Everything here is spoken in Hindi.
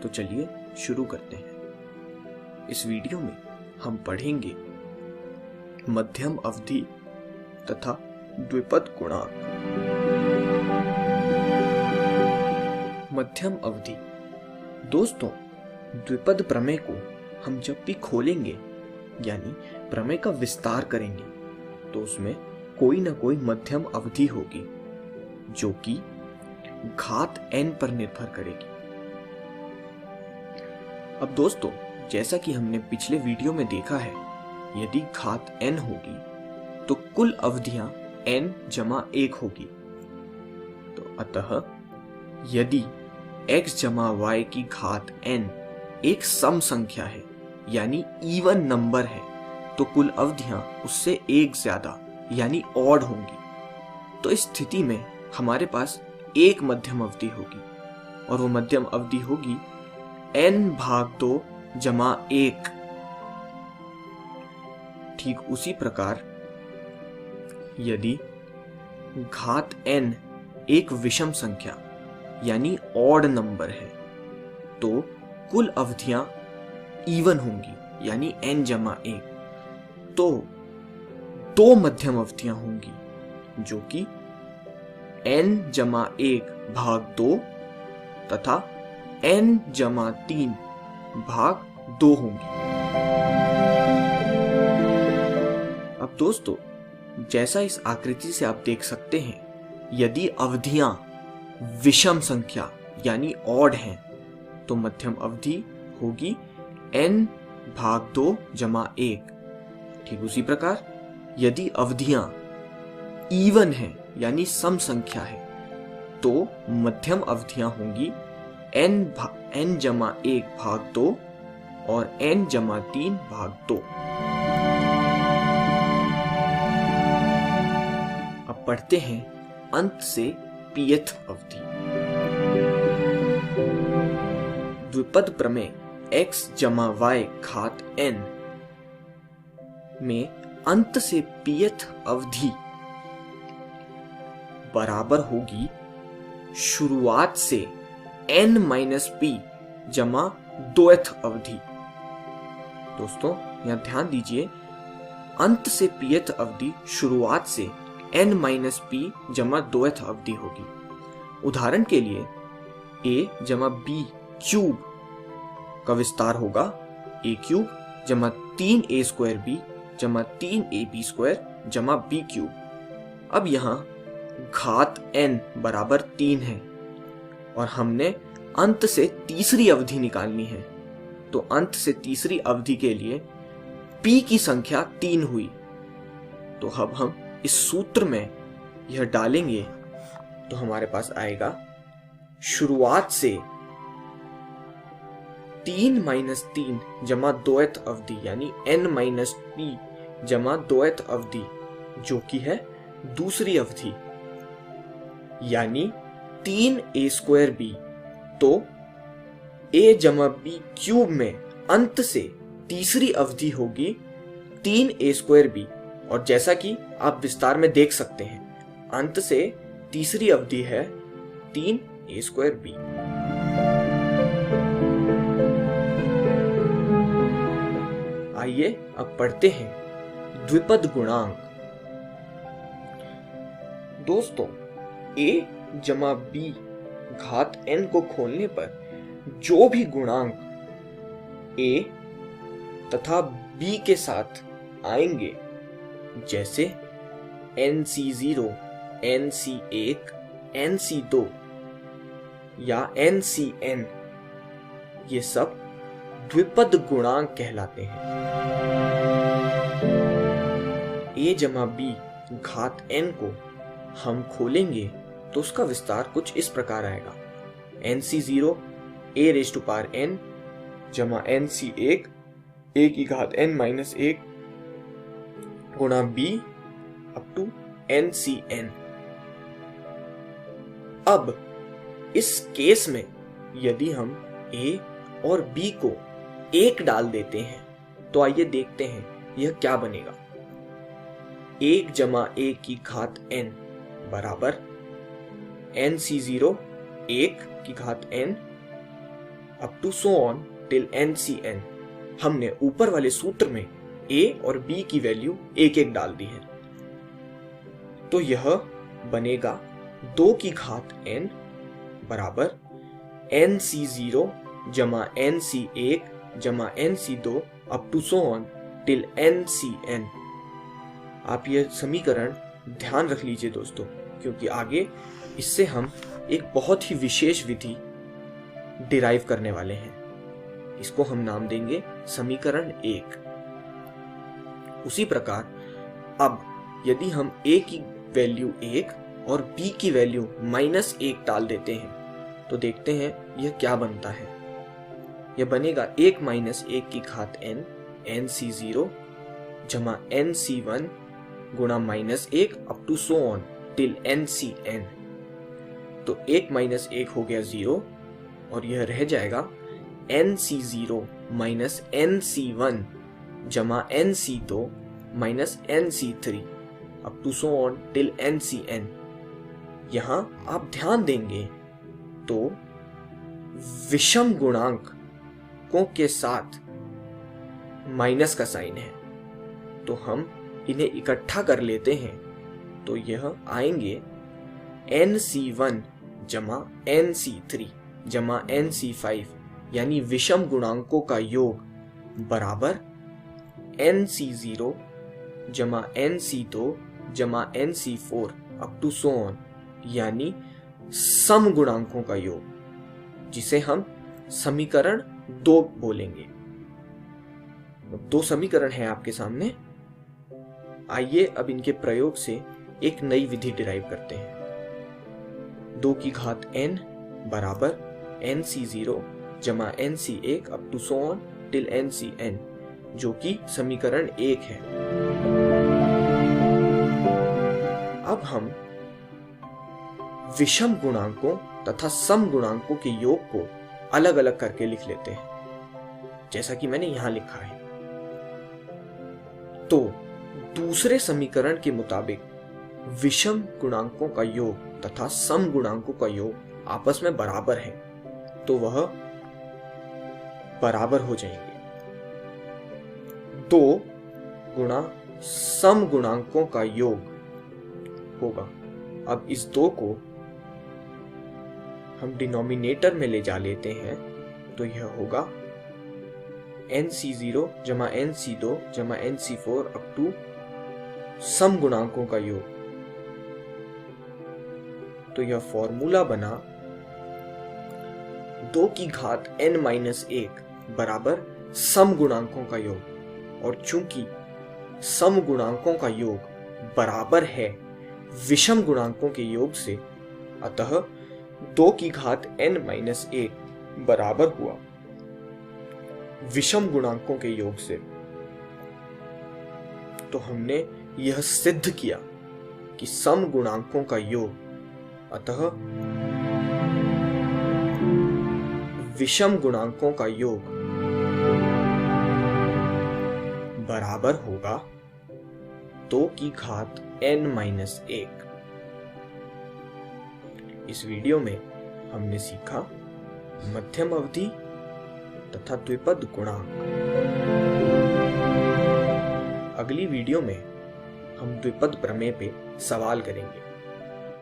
तो चलिए शुरू करते हैं। इस वीडियो में हम पढ़ेंगे मध्यम अवधि तथा द्विपद गुणांक। मध्यम अवधि। दोस्तों, द्विपद प्रमेय को हम जब भी खोलेंगे यानी प्रमेय का विस्तार करेंगे तो उसमें कोई ना कोई मध्यम अवधि होगी जो कि घात n पर निर्भर करेगी। अब दोस्तों, जैसा कि हमने पिछले वीडियो में देखा है, यदि घात n होगी तो कुल अवधियां n जमा 1 होगी। तो अतः यदि x जमा y की घात n एक सम संख्या है यानी इवन नंबर है तो कुल अवधियां उससे एक ज्यादा यानी ऑड होंगी। तो इस स्थिति में हमारे पास एक मध्यम अवधि होगी और वो मध्यम अवधि होगी n/2 जमा 1। ठीक उसी प्रकार यदि घात n एक विषम संख्या यानी ऑड नंबर है तो कुल अवधियां इवन होंगी यानी n जमा 1। तो दो मध्यम अवधियां होंगी जो कि n जमा 1/2 तथा n जमा 3/2 होंगी। अब दोस्तों, जैसा इस आकृति से आप देख सकते हैं, यदि अवधियां विषम संख्या यानी ऑड हैं तो मध्यम अवधि होगी n/2 जमा 1। ठीक उसी प्रकार यदि अवधियां इवन हैं यानी सम संख्या है तो मध्यम अवधियां होंगी n जमा 1/2 और n जमा 3/2। अब पढ़ते हैं अंत से pth अवधि। द्विपद प्रमेय x जमा y घात n में अंत से pth अवधि बराबर होगी शुरुआत से n-p जमा 2th अवधि। दोस्तों, यहां ध्यान दीजिए, अंत से pth अवधि शुरुआत से n-p जमा 2th अवधि होगी। उदाहरण के लिए a जमा b क्यूब का विस्तार होगा a क्यूब जमा 3a² जमा 3ab² जमा b क्यूब। अब यहाँ घात n बराबर 3 है और हमने अंत से तीसरी अवधि निकालनी है। तो अंत से तीसरी अवधि के लिए p की संख्या 3 हुई। तो अब हम इस सूत्र में यह डालेंगे तो हमारे पास आएगा शुरुआत से 3 - 3 जमा 2th अवधि यानी n - p जमा 2th अवधि जो कि है दूसरी अवधि यानी 3a²b। तो a जमा b क्यूब में अंत से तीसरी अवधि होगी 3a²b और जैसा कि आप विस्तार में देख सकते हैं, अंत से तीसरी अवधि है 3a²b। आइए अब पढ़ते हैं द्विपद गुणांक। दोस्तों, a जमा b घात n को खोलने पर जो भी गुणांक a तथा b के साथ आएंगे, जैसे nc0, nc1, nc2 या ncn, ये सब द्विपद गुणांक कहलाते हैं। a जमा b घात n को हम खोलेंगे तो उसका विस्तार कुछ इस प्रकार आएगा। nc0 a⁻n जमा nc1 a की घात n-1 गुणा b अप टू ncn। अब इस केस में यदि हम a और b को 1 डाल देते हैं तो आइए देखते हैं यह क्या बनेगा। 1 जमा a की घात n बराबर nc0 1 की घात n up to so on till NCN। हमने ऊपर वाले सूत्र में a और b की वैल्यू एक एक डाल दी है, तो यह बनेगा 2 की घात n बराबर NC0 जमा NC1 जमा NC2 up to so on till NCN। आप यह समीकरण ध्यान रख लीजिए दोस्तों, क्योंकि आगे इससे हम एक बहुत ही विशेष विधि डिराइव करने वाले हैं। इसको हम नाम देंगे समीकरण 1। उसी प्रकार अब यदि हम a की वैल्यू 1 और b की वैल्यू -1 डाल देते हैं तो देखते हैं यह क्या बनता है। यह बनेगा 1 - 1 की घात n NC0 जमा NC1 गुणा -1 up to so on till NCN। तो 1 - 1 हो गया 0 और यह रह जाएगा NC0 माइनस NC1 जमा NC2 minus NC3 up to so on till NCN। यहां आप ध्यान देंगे तो विषम गुणांकों के साथ माइनस का साइन है, तो हम इन्हें इकट्ठा कर लेते हैं तो यह आएंगे NC1 जमा NC3 जमा NC5, यानी विषम गुणांकों का योग बराबर NC0 जमा NC2 जमा NC4 up to so on, यानी सम गुणांकों का योग, जिसे हम समीकरण 2 बोलेंगे। 2 समीकरण हैं आपके सामने। आइए अब इनके प्रयोग से एक नई विधि डिराइव करते हैं। 2 की घात n बराबर NC0 जमा NC1 up to so on till NCN, जो कि समीकरण 1 है। अब हम विषम गुणांकों तथा सम गुणांकों के योग को अलग अलग करके लिख लेते हैं, जैसा कि मैंने यहां लिखा है। तो दूसरे समीकरण के मुताबिक विषम गुणांकों का योग तथा सम गुणांकों का योग आपस में बराबर है, तो वह बराबर हो जाएंगे। 2 गुणा सम गुणांकों का योग होगा। अब इस 2 को हम डिनोमिनेटर में ले जा लेते हैं, तो यह होगा NC0 जमा NC2 जमा NC4 अप टू सम गुणांकों का योग। तो यह फॉर्मूला बना 2 की घात n-1 बराबर सम गुणांकों का योग, और चूंकि सम गुणांकों का योग बराबर है विषम गुणांकों के योग से, अतः 2 की घात n-1 बराबर हुआ विषम गुणांकों के योग से। तो हमने यह सिद्ध किया कि सम गुणांकों का योग अतः विषम गुणांकों का योग बराबर होगा 2 की घात n-1। इस वीडियो में हमने सीखा मध्यम अवधि तथा द्विपद गुणांक। अगली वीडियो में हम द्विपद प्रमेय पे सवाल करेंगे।